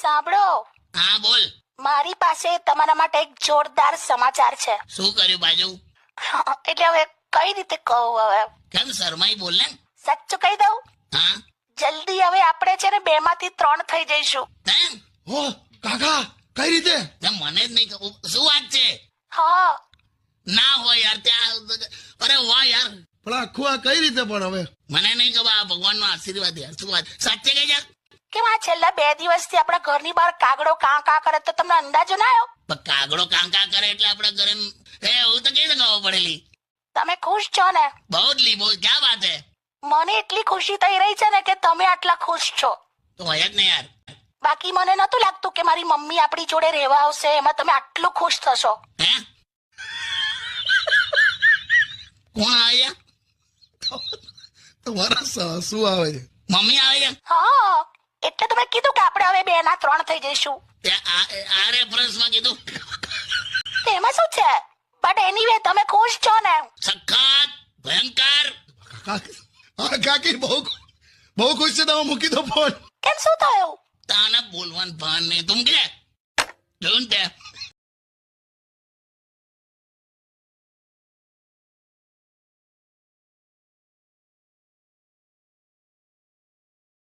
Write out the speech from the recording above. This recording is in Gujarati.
સાંભળો, હા બોલ. મારી પાસે તમારા માટે એક જોરદાર સમાચાર છે. શું કર્યું બાજુ? એટલે હવે કઈ રીતે કહું? હવે કેમ શરમાઈ બોલ ને. સાચું કહી દઉં? હા. જલ્દી હવે આપણે છે ને 2 માંથી 3 થઈ જઈશું. હે? હો કાકા કઈ રીતે? તે મને જ નહીં ખબર. શું વાત છે? હા, ના હોય યાર ત્યાં. અરે વાહ યાર, પણ આખું આ કઈ રીતે પણ હવે? મને નહીં ખબર. આ ભગવાનનો આશીર્વાદ યાર. શું વાત સાચે કઈ યાર? કેમ આ છેલ્લા 2 દિવસથી આપણા ઘરની બહાર કાગડો કાં કરે તો તમને અંદાજો ના આવ્યો? પણ કાગડો કાંકા કરે એટલે આપણે ઘરે હું તો કઈ ખબર પડેલી. તમે ખુશ છો ને? બહુ જ લી બહુ. ક્યાં વાત હે? મને એટલી ખુશી થઈ રહી છે ને કે તમે આટલા ખુશ છો. તો હોય જ ને યાર. બાકી મને નતું લાગતું કે મારી મમ્મી આપણી જોડે રહેવા આવશે, એમાં તમે આટલું ખુશ થશો. હે? કોણ આવ્યા? તમારા સાસુ આવે છે. મમ્મી આવે છે? હા, એટલે તમે કીધું કે આપણે હવે 2 ના 3 થઈ જઈશું. તે આ રેફરન્સમાં કીધું. એમાં શું છે? બટ એનીવે તમે ખુશ છો ને? સખત ભયંકર. કાકી બહુ ખુશ છે. તમે મૂકી દો ફોન. કેમ, શું થયું? તાને બોલવાનું ભાન નહીં. તું કે જોયું ને તે